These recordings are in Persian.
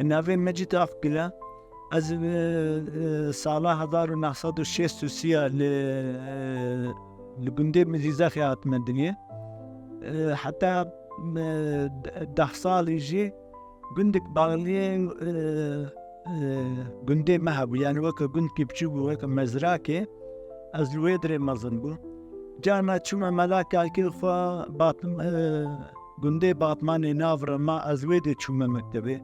ناوی مجید افکلا از سال 1963 لگنده مزیزا خیات مدنیه حتی 10 سالی جی گندک باغلیه گنده مهبو یعنی وقت گند کی بچو وقت مزرعه از روی در مزن بو جانا چوم ملاک اکی خوا گنده باطمان نافر ما از روی در چوم مکتبه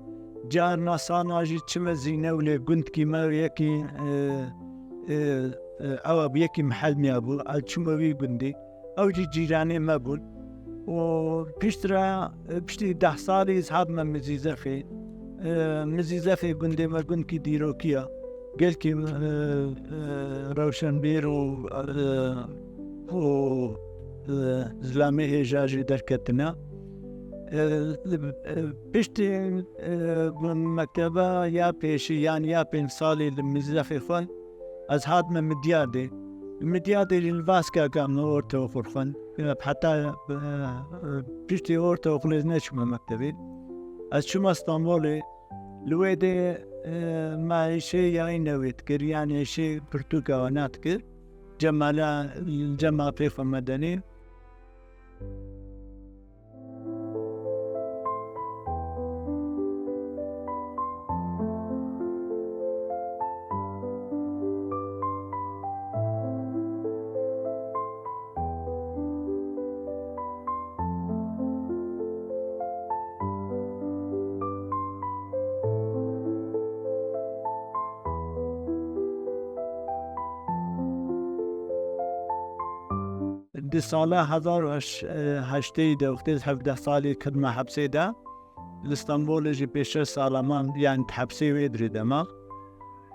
جانا ساناجی چوم زینه ولی گند کی ما یکی او بیکی محل میابو al چوم وی گنده او جیرانه ما بود و پشتی 10 سالی اصحاب من مزیزه فی گنده ما گند کی دیروکیا قال كي روشنبير و زلامي هجاجي دركتنا بشتي مكتبة يا بيشي يعني يا بين صالي لمزافي فن از هاد من مديادي للفاسكا كام اورتو فرفن حتى بشتي اورتو خلزناش من مكتبي از شما اسطنبولي لويدي ما شيء يعني نويت كر يعني شيء برتقالات كر جمالا الجماعة في المدني دي سالة 18 وقت 17 سالي كدمة حبسي دا الاسطنبول جي بيشر سالمان يعني تحبسي ويدري دماغ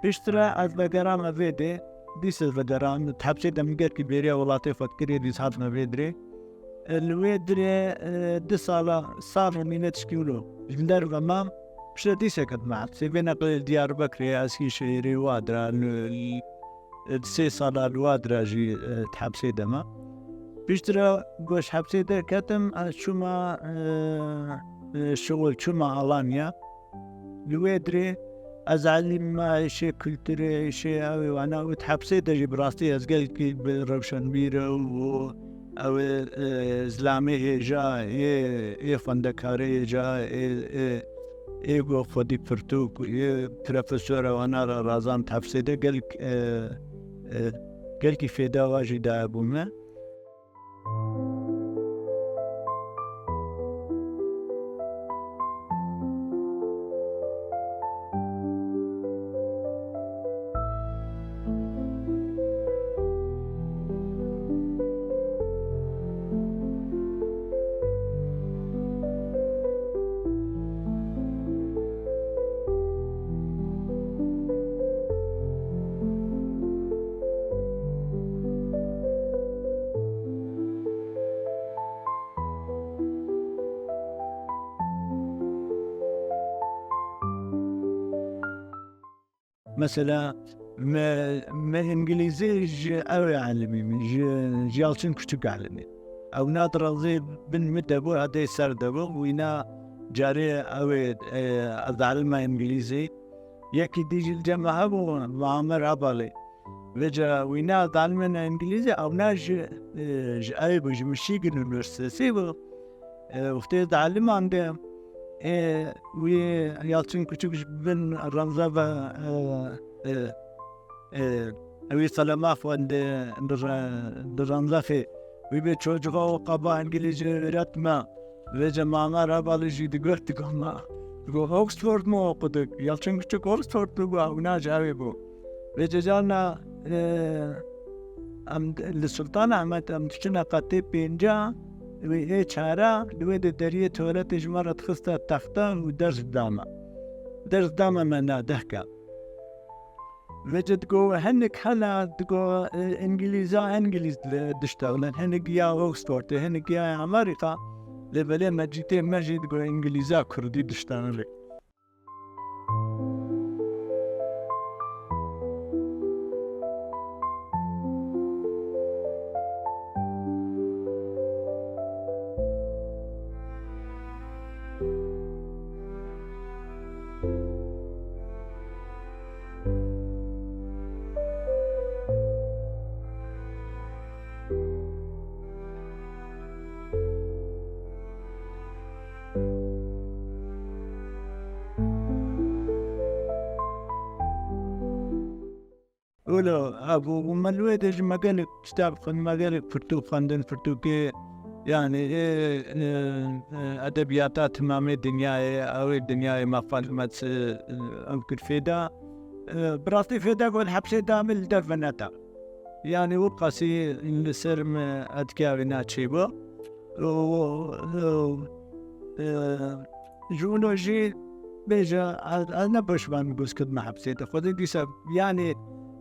بيشترى از بقرام فيدي ديس البقرام تحبسي دمقر كبيرية ولاتي فكري ديس هات ما فيدري الويدري دي سالة صار مينة تشكيلو جندر غمام بشترى ديسة كدمة حبسي بينا قليل ديار بكري اسكي شيري وادرا 3 سالة الوادرا جي تحبسي دماغ بيشترى قوش حبسي ده كتم شما شغل شما علانيا لويدري أزعلم ما شيء كولتري شيء أوي وأنا وتحبسي ده جبراستي أزقل كي بالروشن بيرة أو زلامي جا فندكاري جا إيجو فدي فرتوك بروفيسور وأنا رازان تحبسي ده قال كي فيدا واجد أبونا مثلا ما انجليزي او يعلمي جالسين كتب علمي او نادر زي بن مدبو هذا سردبو وينا جاري او اتعلم انجليزي يكي ديجي الجامعة وعمر عبالي وجا وينا اتعلم انجليزي او ناج اي بج مشيغن يونيفرسيتي وقت تعلم عندهم وی یالچین کوچک بن رمزا و اوی سلامه فوند در رمزا فی وی به çocuğa o kaba İngilizce öğretme ve cemaatler abalıcı digortti kama. Bu Oxford mu okuduk? Yalçın küçük Oxford'du bu avna cavi bu. Ve cezana am Sultan Ahmet am tişina katip inca وهي شارع لويد الدرية تولت جمرة خسته تخته ودرس داما منا دهكا وجد جو هنك حلا جو انجليز دشتغلن هنك يا اوكسفورد هنك يا امريكا لبلي مجيتي مجيد جو انجليزا كردي دشتغلن ولا أبو ملويد إيش مجالك كتاب خن مجالك فرتو خندن فرتو كي يعني أدبياتات تمامي دنياي أو الدنياي ما فهمت أمكن فيدا براسي فيدا قول حبسي دامل دفنتا يعني وقاسي السرم أتكاري ناتشيبو و جيولوجي بيجا أنا بشبان بس كد ما حبسيت خذ دي سب يعني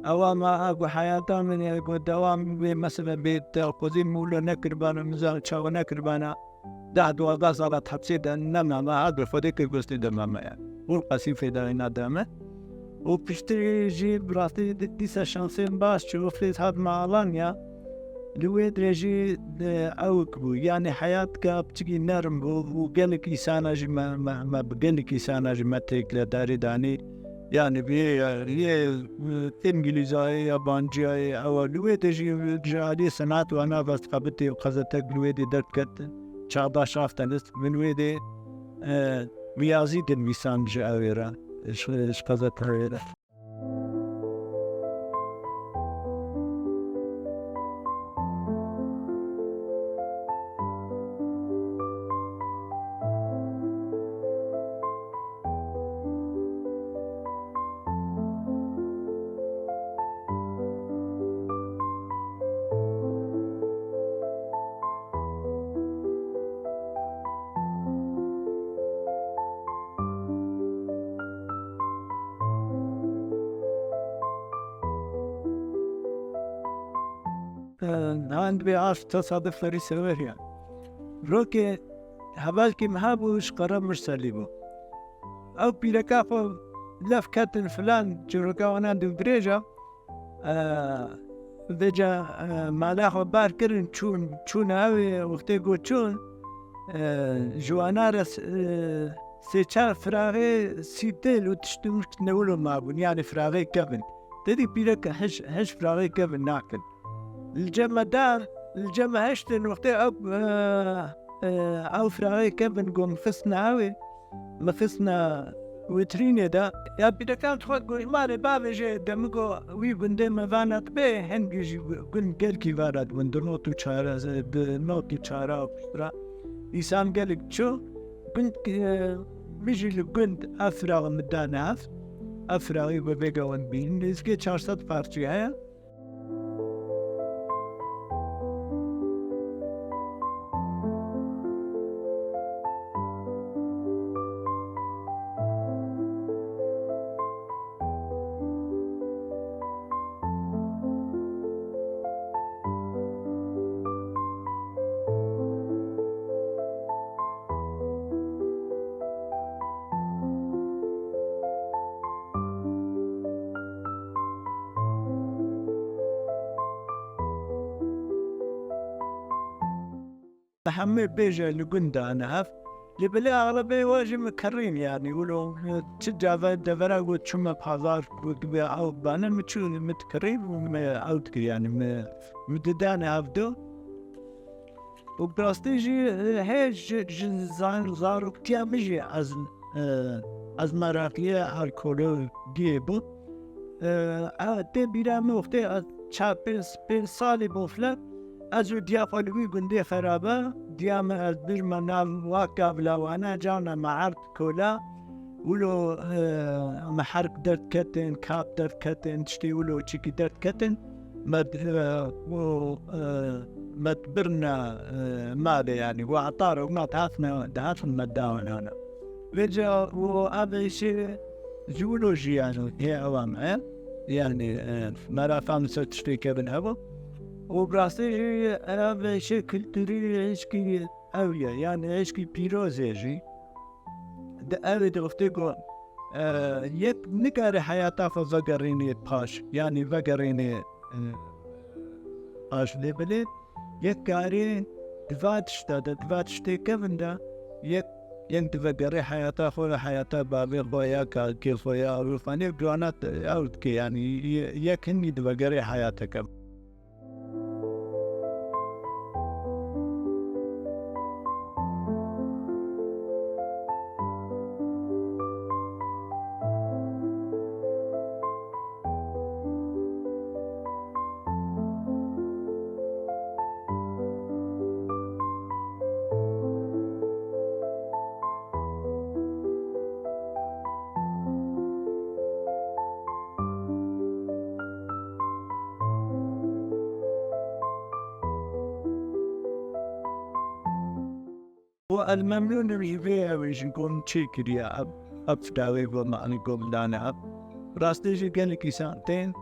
أوام أبو حياته من يقول دوام مثلا بيت قديم مولا نكربانا مزال شاو نكربانا دعد وغاز على حبسيت إنما ما هذا فديك القصة دمامة يعني والقاسي في دارنا دامه وبشتري جيب راسي دي شانسين باش شوف لي هاد مع لانيا لويد رجي أوكبو يعني حياتك بتجي نرم وقالك إنسان ما بقالك إنسان ما تكلا داري داني يعني بيه إنجليزي يابانجي أو لويد رجي جالي سنوات وأنا بس قبتي وقزتك لويد دركت شاطا شافت نست من ويدي بيازيد الميسان جاويرا إيش قزت هيرا عند بيعرف تصادف لري سويريا روكي هبالكي مهابوش قرب مش سليبو أو بيلكافو لف كاتن فلان جروكا وانا دو دريجا بيجا مالاخو باركرن چون هاوي وقتي قو چون جوانا رس سيچار فراغي سيتل وتشتمش نولو مابون يعني فراغي كفن تدي بيلك هش فراغي كفن ناكل الجمع هشتن وقتي أو فراغي كفن قوم فسنا هاوي مفسنا وتريني دا يا بيدا كان تخوت قوي مالي بابي جي دمكو وي بندي مفانات بي هنجي جي قن قلكي فارات من دنوتو چارا نوتو چارا وبشترا إيسان قلق شو قنت بيجي لقنت أفراغ مدانا أفراغي ببيقا ونبين نزكي 400 بارتي هيا محمد بيجا لقندا أنا هف لبلا أغلبية واجي مكرين يعني يقولوا تشجع دفرا وتشم بحضار أو بانا متشون متكرين وما أوتك يعني مددانا هفدو وبراستيجي هيج زارو كتيا مجي از مراقية الكولو جيبو تي بيرامي وقتي چاپل سالي بوفلا ازو ديافالوي قندي خرابة ديام البرمنا واقع بلاوانا جانا معرض كولا ولو محرك درت كتن كاب درت كتن تشتي ولو تشيكي درت كتن مدبرنا ماذا يعني وعطار وما دهاتنا مداون هنا بيجا وهذا شيء جيولوجي يعني هي عوام يعني مرة فامسة تشتي كابن هبو وبراسي هذا شيء كولتوري عشقي أويا يعني عشقي بيروزيجي ده أريد أفتكر يك نكاري حياته ففقريني باش يعني فقريني باش لبلد يك كاري دفاتشتا كيفن ده يك تفقري حياته خولا حياته بابي خويا كيل خويا وفاني جوانات أوتكي يعني يك هني تفقري حياتك الممنون الهيفية ويش نكون تشيكر يا أبداوي وما أنكم دانا راستي جي قال لك ساعتين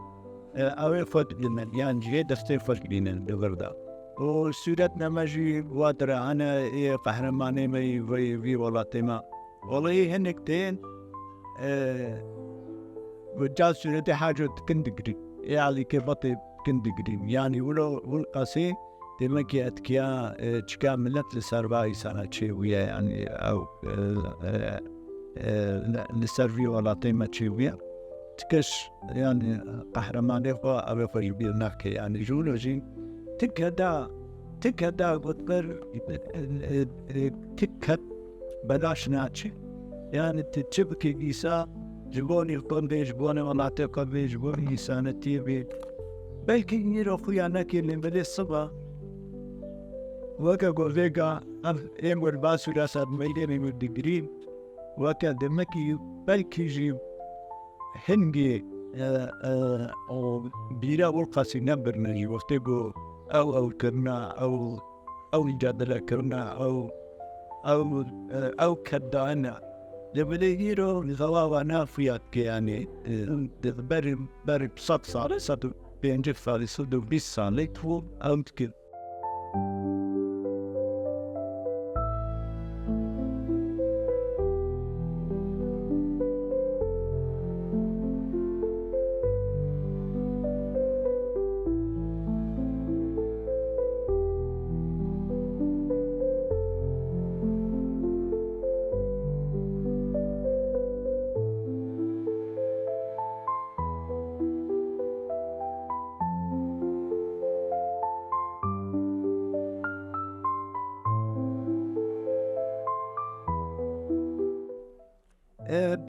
أول فد لنا يعني جي دفتي فد لنا بغردا وسورتنا ماجي وادرا أنا إيه قهرماني مي في ولا تما والله هنكتين وجال سورتي حاجة كندقري يعني كبطي كندقري يعني ولو قاسي دمكي أتكيا تشكا ملت لسرباي سنة شيء ويا يعني أو لسرفي ولا تيمة شيء ويا تكش يعني قهرماني فا أبي فجبير نحكي يعني جولوجي تكدا قدر تكت بلاش ناتشي يعني تشبكي إيسا جبوني قنبي جبوني ولا تقبي جبوني إيسانة تيبي بلكي يروحوا يعني كي بدي الصبا وكا قوليكا يمور باسو راسات ميدين يمور دقرين وكا دمكي بلكي جيب هنجي بيرا والقاسي نبرنا جي وفتقو أو كرنا أو نجادلة كرنا أو كدانا لبدي يرو نغواوا نافيات يعني بري بصد صالة صدو بينجف صالة صدو بيس صالة تو أو متكل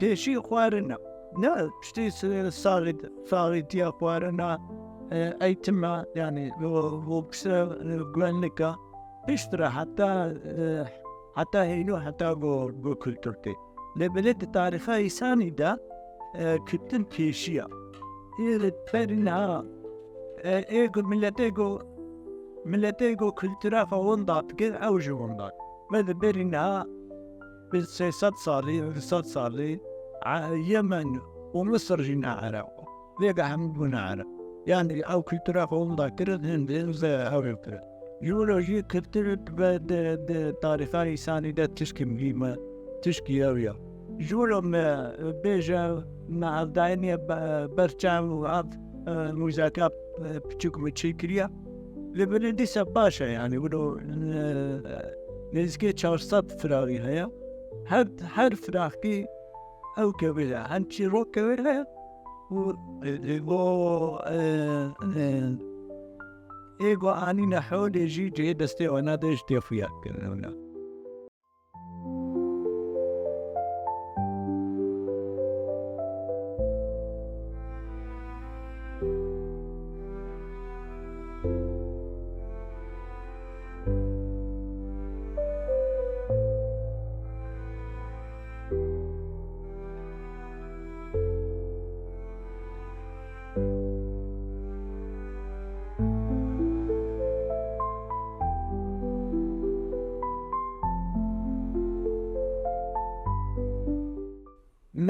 بيشي خوارنا نا بشتي صارت يا خوارنا أي تما يعني وبسر قلنكا بيشترى حتى هينو حتى جو كولتورتي لبلد تاريخها يساني دا كتن بيشيا هي تبرنها إيجو ملتيجو كولتورا فوندات كده أو جوندات ماذا برنها بالسياسات صاري يمن ومصر جينا عراق ليقا حمدونا عراق يعني أو كلترا فهم ذاكرة هندين أو كلترا جيولوجي كلترا تاريخي ساني دا تشكي مهمة تشكي أويا جولو ما بيجا مع الدائنية برشام وعاد مزاكاب بتشوك متشيكريا لبلدي سباشا يعني ولو نزكي تشارصات فراغي هيا هر فراغي أو كبيرة هنشي رو كبيرة إيغو آني نحول يجي جي دستي وانا ديش تيفيا كنا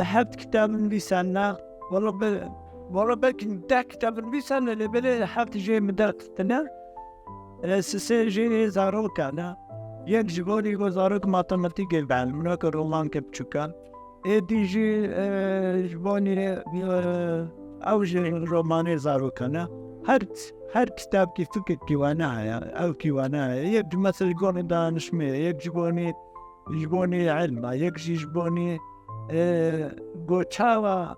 محبت كتاب لساننا والله بالكن دا كتاب لساننا اللي بلا حبت جاي من درستنا سي جي زاروك أنا يجبوني وزاروك ماتماتيكي بعلمناك رومان كبتشوكان دي جي جبوني أو جي روماني زاروك أنا هر كتاب كي فكر كيوانا أو كيوانا يجب مثل يقولي دا نشمي يجبوني علم يجبوني قوتشاوا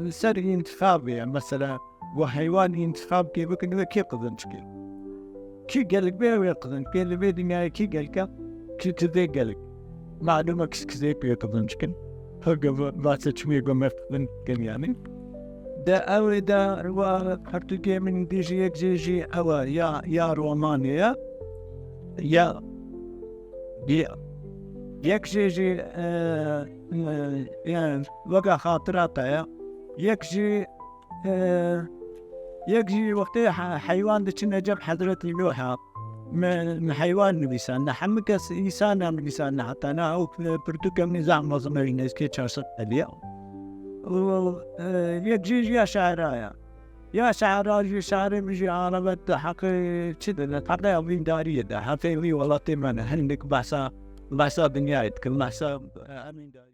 سري انتخابي مثلا وحيوان انتخاب كيف كذا كيف قدنشكي كي قالك بيه ويقدن كي اللي بيدي نهاية كي قالك كي كذا قالك معلومة كذا بيه قدنشكن هقا ما تشمي قوم يقدن كن يعني دا أو دا روا هرتوكي من ديجي يكجيجي أو يا رومانيا يا يكجيجي يعني وقع خاطراته يكجي وقتها حيوان دي كنا جاب حضرة اللوحة من حيوان نبيسان حمك إنسان نبيسان حتى أنا أو برتوك من نظام مزمرين إسكي شخص اليوم يجي يا شعرايا يا شعراء شعر مجي عربت حقي كذا حتى يومين دارية ده حتى يومي والله تمنى هندك بحسا دنيا كل بحسا أمين داري